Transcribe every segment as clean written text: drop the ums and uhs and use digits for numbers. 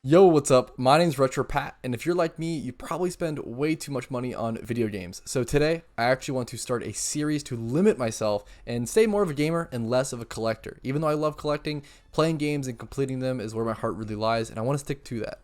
Yo, what's up? My name's Retro Pat, and if you're like me, you probably spend way too much money on video games. So today, I actually want to start a series to limit myself and stay more of a gamer and less of a collector. Even though I love collecting, playing games and completing them is where my heart really lies, and I want to stick to that.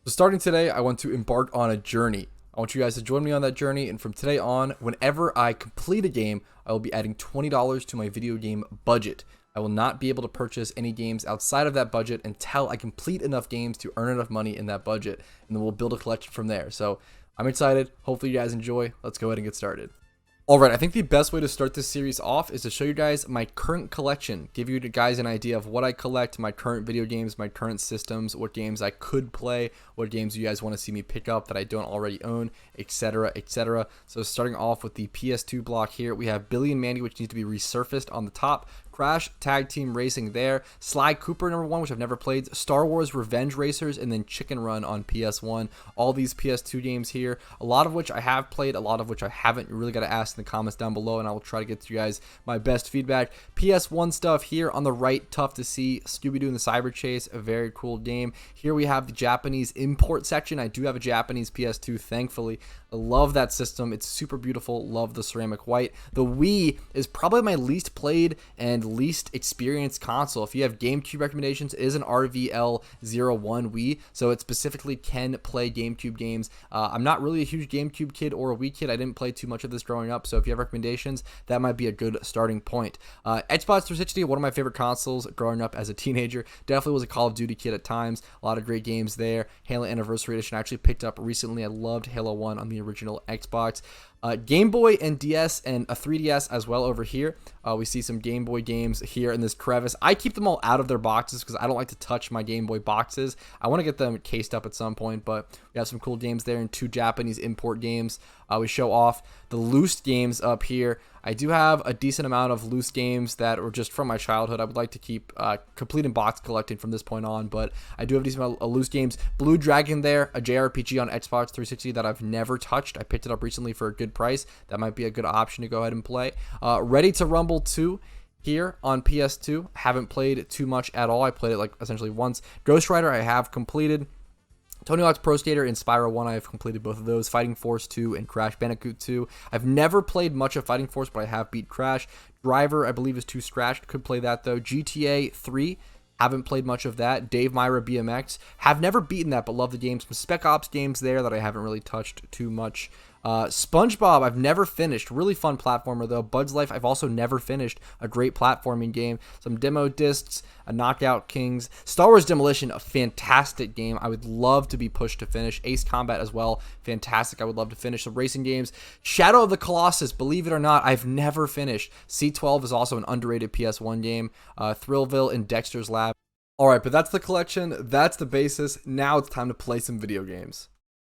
So starting today, I want to embark on a journey. I want you guys to join me on that journey, and from today on, whenever I complete a game, I will be adding $20 to my video game budget. I will not be able to purchase any games outside of that budget until I complete enough games to earn enough money in that budget, and then we'll build a collection from there. So I'm excited. Hopefully you guys enjoy. Let's go ahead and get started. Alright, I think the best way to start this series off is to show you guys my current collection, give you guys an idea of what I collect, my current video games, my current systems, what games I could play, what games you guys want to see me pick up that I don't already own, etc, etc. So starting off with the PS2 block here, we have Billy and Mandy, which needs to be resurfaced on the top. Crash Tag Team Racing there, Sly Cooper #1, which I've never played, Star Wars Revenge Racers, and then Chicken Run on PS1. All these PS2 games here, a lot of which I have played, a lot of which I haven't. You really got to ask in the comments down below, and I will try to get to you guys my best feedback. PS1 stuff here on the right, tough to see. Scooby-Doo and the Cyber Chase, a very cool game. Here we have the Japanese import section. I do have a Japanese PS2, thankfully. I love that system. It's super beautiful. Love the ceramic white. The Wii is probably my least played and least experienced console. If you have GameCube recommendations, it is an RVL01 Wii, so it specifically can play GameCube games. I'm not really a huge GameCube kid or a Wii kid. I didn't play too much of this growing up, so if you have recommendations, that might be a good starting point. Xbox 360, one of my favorite consoles growing up as a teenager. Definitely was a Call of Duty kid at times. A lot of great games there. Halo Anniversary Edition I actually picked up recently. I loved Halo 1 on the original Xbox. Game Boy and DS and a 3DS as well over here. We see some Game Boy games here in this crevice. I keep them all out of their boxes because I don't like to touch my Game Boy boxes. I want to get them cased up at some point, but we have some cool games there and two Japanese import games. We show off the loose games up here. I do have a decent amount of loose games that were just from my childhood. I would like to keep complete and box collecting from this point on, but I do have a decent amount of loose games. Blue Dragon there, a JRPG on Xbox 360 that I've never touched. I picked it up recently for a good price. That might be a good option to go ahead and play. Ready to Rumble 2 here on PS2. Haven't played too much at all. I played it like essentially once. Ghost Rider I have completed. Tony Hawk's Pro Skater and Spyro 1, I have completed both of those. Fighting Force 2 and Crash Bandicoot 2. I've never played much of Fighting Force, but I have beat Crash. Driver, I believe, is too scratched. Could play that, though. GTA 3, haven't played much of that. Dave Myra BMX, have never beaten that, but love the game. Some Spec Ops games there that I haven't really touched too much. SpongeBob, I've never finished. Really fun platformer, though. Bugs Life, I've also never finished. A great platforming game. Some demo discs, a Knockout Kings. Star Wars Demolition, a fantastic game. I would love to be pushed to finish. Ace Combat as well, fantastic. I would love to finish some racing games. Shadow of the Colossus, believe it or not, I've never finished. C12 is also an underrated PS1 game. Thrillville and Dexter's Lab. Alright, but that's the collection. That's the basis. Now it's time to play some video games.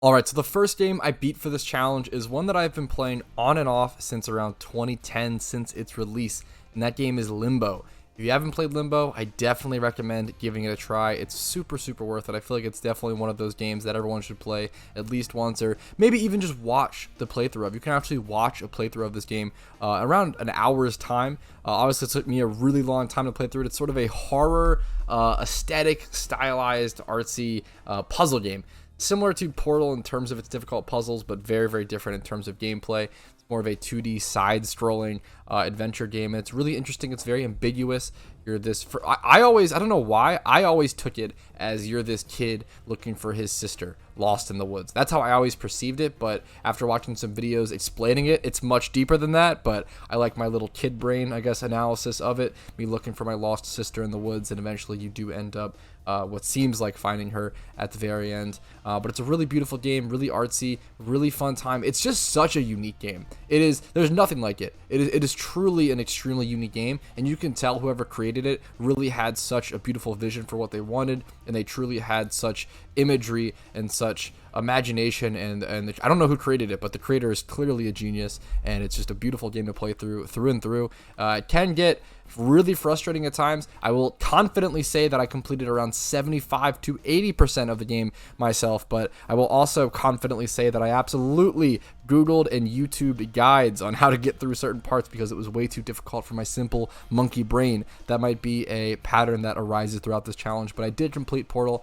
Alright, so the first game I beat for this challenge is one that I've been playing on and off since around 2010, since its release, and that game is Limbo. If you haven't played Limbo, I definitely recommend giving it a try. It's super, super worth it. I feel like it's definitely one of those games that everyone should play at least once, or maybe even just watch the playthrough of. You can actually watch a playthrough of this game around an hour's time. Obviously, it took me a really long time to play through it. It's sort of a horror, aesthetic, stylized, artsy puzzle game. Similar to Portal in terms of its difficult puzzles, but very, very different in terms of gameplay. It's more of a 2D side-scrolling adventure game, and it's really interesting. It's very ambiguous. You're this... I don't know why, I always took it as you're this kid looking for his sister lost in the woods. That's how I always perceived it, but after watching some videos explaining it, it's much deeper than that, but I like my little kid brain, I guess, analysis of it. Me looking for my lost sister in the woods, and eventually you do end up what seems like finding her at the very end. But it's a really beautiful game, really artsy, really fun time. It's just such a unique game. It is. There's nothing like it. It is truly an extremely unique game, and you can tell whoever created it really had such a beautiful vision for what they wanted, and they truly had such imagery and such imagination and I don't know who created it, but the creator is clearly a genius, and it's just a beautiful game to play through and through. It can get really frustrating at times. I will confidently say that I completed around 75 to 80% of the game myself, but I will also confidently say that I absolutely Googled and YouTubed guides on how to get through certain parts because it was way too difficult for my simple monkey brain. That might be a pattern that arises throughout this challenge, but I did complete Portal,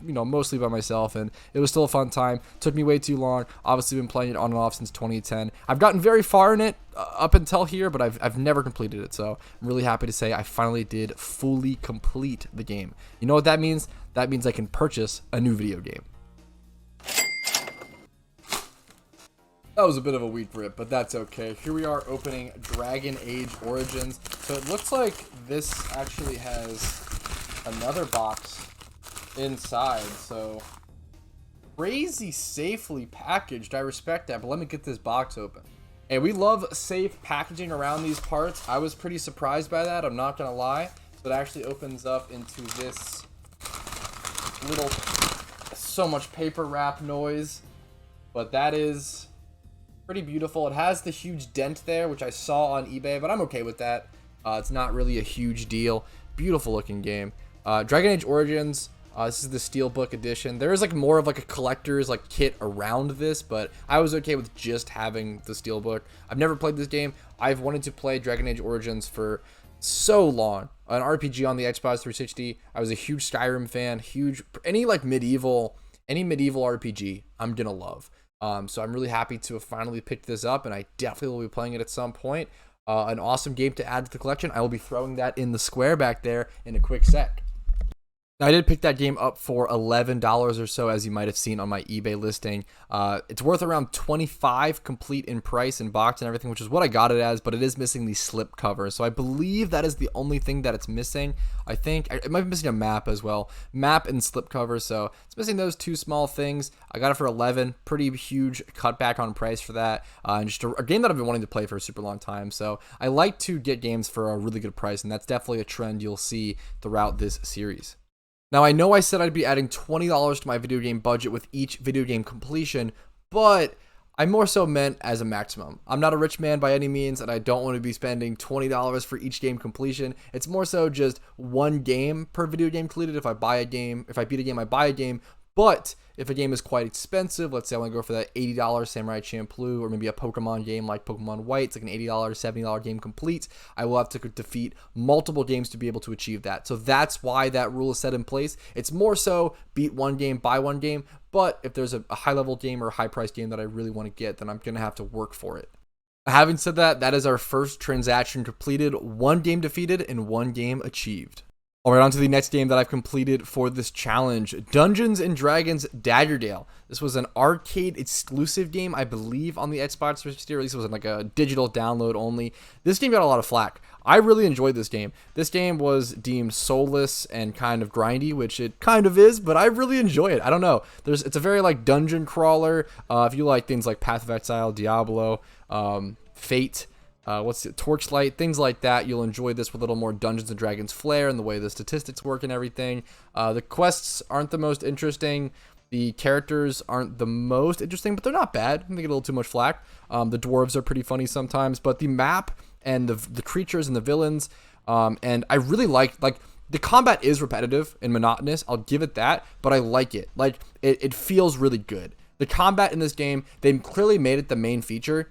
mostly by myself, and it was still a fun time. Took me way too long. Obviously been playing it on and off since 2010. I've gotten very far in it up until here, but I've never completed it, so I'm really happy to say I finally did fully complete the game. You know what that means? That means I can purchase a new video game. That was a bit of a weak rip, but that's okay. Here we are opening Dragon Age Origins. So it looks like this actually has another box inside. So crazy safely packaged. I respect that, but let me get this box open. And we love safe packaging around these parts. I was pretty surprised by that, I'm not gonna lie. So it actually opens up into this little, so much paper wrap noise, but that is pretty beautiful. It has the huge dent there, which I saw on eBay, but I'm okay with that. It's not really a huge deal. Beautiful looking game. Dragon Age Origins. This is the Steelbook edition. There is like more of like a collector's like kit around this, but I was okay with just having the Steelbook. I've never played this game. I've wanted to play Dragon Age Origins for so long. An RPG on the Xbox 360. I was a huge Skyrim fan. Any medieval RPG I'm gonna love. So I'm really happy to have finally picked this up, and I definitely will be playing it at some point. An awesome game to add to the collection. I will be throwing that in the square back there in a quick sec. Now, I did pick that game up for $11 or so, as you might have seen on my eBay listing. It's worth around $25 complete in price and box and everything, which is what I got it as, but it is missing the slip cover. So I believe that is the only thing that it's missing. I think it might be missing a map as well. Map and slip cover, so it's missing those two small things. I got it for $11, pretty huge cutback on price for that. And just a game that I've been wanting to play for a super long time. So I like to get games for a really good price, and that's definitely a trend you'll see throughout this series. Now, I know I said I'd be adding $20 to my video game budget with each video game completion, but I more so meant as a maximum. I'm not a rich man by any means, and I don't want to be spending $20 for each game completion. It's more so just one game per video game completed. If I beat a game, I buy a game. But if a game is quite expensive, let's say I want to go for that $80 Samurai Champloo, or maybe a Pokemon game like Pokemon White, it's like an $80, $70 game complete, I will have to defeat multiple games to be able to achieve that. So that's why that rule is set in place. It's more so beat one game, buy one game, but if there's a high-level game or a high-priced game that I really want to get, then I'm going to have to work for it. Having said that, that is our first transaction completed, one game defeated, and one game achieved. All right, on to the next game that I've completed for this challenge, Dungeons & Dragons Daggerdale. This was an arcade exclusive game, I believe, on the Xbox 360, or at least it was like a digital download only. This game got a lot of flack. I really enjoyed this game. This game was deemed soulless and kind of grindy, which it kind of is, but I really enjoy it. I don't know. It's a very like dungeon crawler. If you like things like Path of Exile, Diablo, Fate, Torchlight, things like that, you'll enjoy this with a little more Dungeons & Dragons flair and the way the statistics work and everything. The quests aren't the most interesting. The characters aren't the most interesting, but they're not bad. They get a little too much flack. The dwarves are pretty funny sometimes, but the map and the creatures and the villains, and I really like the combat is repetitive and monotonous. I'll give it that, but I like it. Like it feels really good. The combat in this game, they clearly made it the main feature.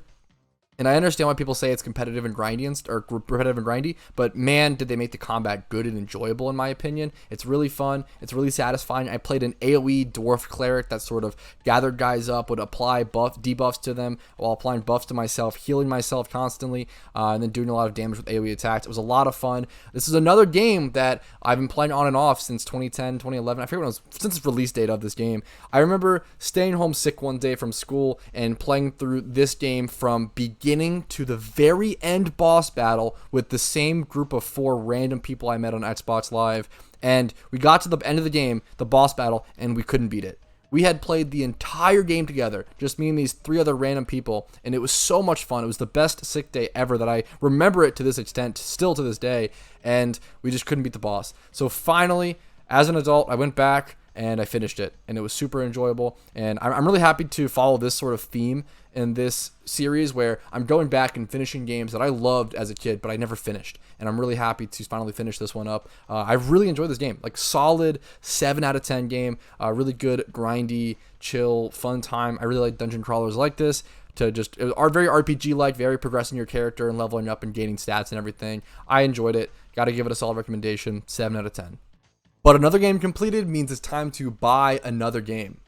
And I understand why people say it's competitive and grindy, but man, did they make the combat good and enjoyable in my opinion. It's really fun. It's really satisfying. I played an AoE dwarf cleric that sort of gathered guys up, would apply debuffs to them while applying buffs to myself, healing myself constantly, and then doing a lot of damage with AoE attacks. It was a lot of fun. This is another game that I've been playing on and off since 2010, 2011. I forget when it was, since the release date of this game. I remember staying home sick one day from school and playing through this game from beginning to the very end boss battle with the same group of 4 random people I met on Xbox Live, and we got to the end of the game, the boss battle, and we couldn't beat it. We had played the entire game together, just me and these 3 other random people, and it was so much fun. It was the best sick day ever that I remember it to this extent, still to this day, and we just couldn't beat the boss. So finally, as an adult, I went back and I finished it, and it was super enjoyable. And I'm really happy to follow this sort of theme in this series where I'm going back and finishing games that I loved as a kid, but I never finished. And I'm really happy to finally finish this one up. I really enjoyed this game, like solid 7 out of 10 game, really good, grindy, chill, fun time. I really like dungeon crawlers like this. It was very RPG-like, very progressing your character and leveling up and gaining stats and everything. I enjoyed it. Got to give it a solid recommendation, 7 out of 10. But another game completed means it's time to buy another game.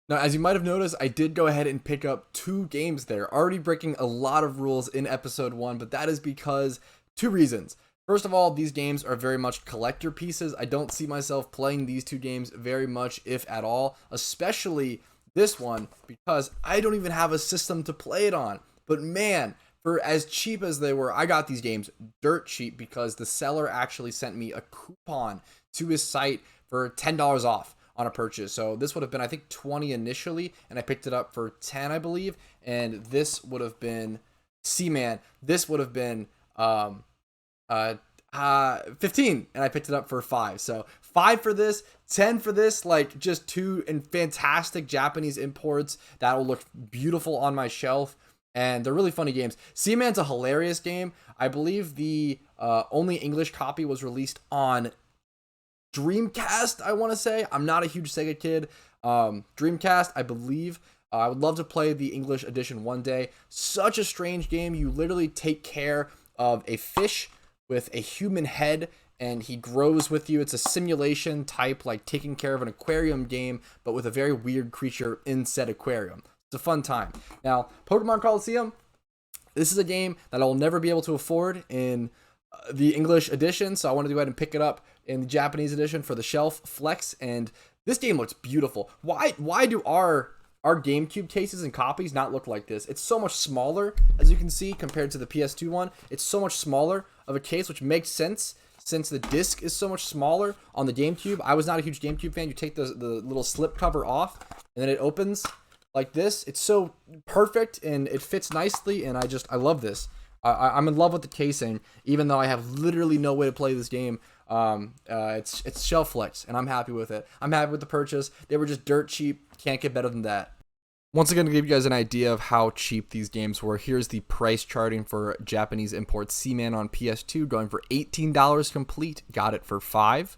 Now, as you might have noticed, I did go ahead and pick up 2 games there, already breaking a lot of rules in episode 1, but that is because 2 reasons. First of all, these games are very much collector pieces. I don't see myself playing these 2 games very much, if at all, especially this one, because I don't even have a system to play it on. But man, for as cheap as they were, I got these games dirt cheap because the seller actually sent me a coupon to his site for $10 off on a purchase. So this would have been, I think, 20 initially, and I picked it up for 10, I believe. And this would have been Seaman. This would have been 15, and I picked it up for 5. So 5 for this, 10 for this, like just 2 and fantastic Japanese imports that will look beautiful on my shelf. And they're really funny games. Seaman's a hilarious game. I believe the only English copy was released on Dreamcast, I want to say. I'm not a huge Sega kid. Dreamcast, I believe. I would love to play the English edition one day. Such a strange game. You literally take care of a fish with a human head, and he grows with you. It's a simulation type, like taking care of an aquarium game, but with a very weird creature in said aquarium. It's a fun time. Now, Pokemon Coliseum, this is a game that I will never be able to afford in the English edition, so I wanted to go ahead and pick it up in the Japanese edition for the shelf flex, and this game looks beautiful. Why do our GameCube cases and copies not look like this? It's so much smaller, as you can see, compared to the PS2 one. It's so much smaller of a case, which makes sense since the disc is so much smaller on the GameCube. I was not a huge GameCube fan. You take the little slip cover off, and then it opens like this. It's so perfect, and it fits nicely, and I love this. I'm in love with the casing, even though I have literally no way to play this game. It's shelf flex, and I'm happy with it. I'm happy with the purchase. They were just dirt cheap. Can't get better than that. Once again, to give you guys an idea of how cheap these games were, here's the price charting for Japanese import Seaman on PS2, going for $18 complete. Got it for $5.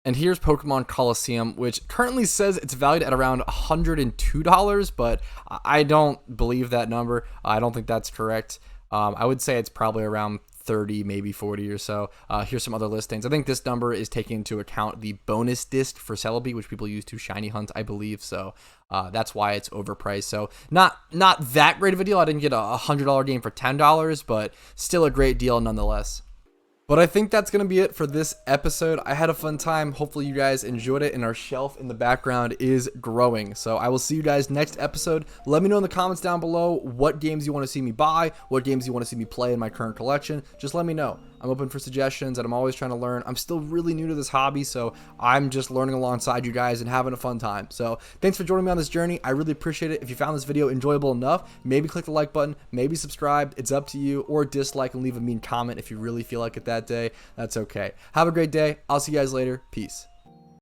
And here's Pokemon Coliseum, which currently says it's valued at around $102, but I don't believe that number. I don't think that's correct. I would say it's probably around 30, maybe 40 or so. Here's some other listings. I think this number is taking into account the bonus disc for Celebi, which people use to shiny hunt, I believe. So that's why it's overpriced. So not that great of a deal. I didn't get a $100 game for $10, but still a great deal nonetheless. But I think that's going to be it for this episode. I had a fun time. Hopefully you guys enjoyed it, and our shelf in the background is growing. So I will see you guys next episode. Let me know in the comments down below what games you want to see me buy, what games you want to see me play in my current collection. Just let me know. I'm open for suggestions, and I'm always trying to learn. I'm still really new to this hobby, so I'm just learning alongside you guys and having a fun time. So thanks for joining me on this journey. I really appreciate it. If you found this video enjoyable enough, maybe click the like button, maybe subscribe. It's up to you, or dislike and leave a mean comment if you really feel like it that day. That's okay. Have a great day. I'll see you guys later. Peace.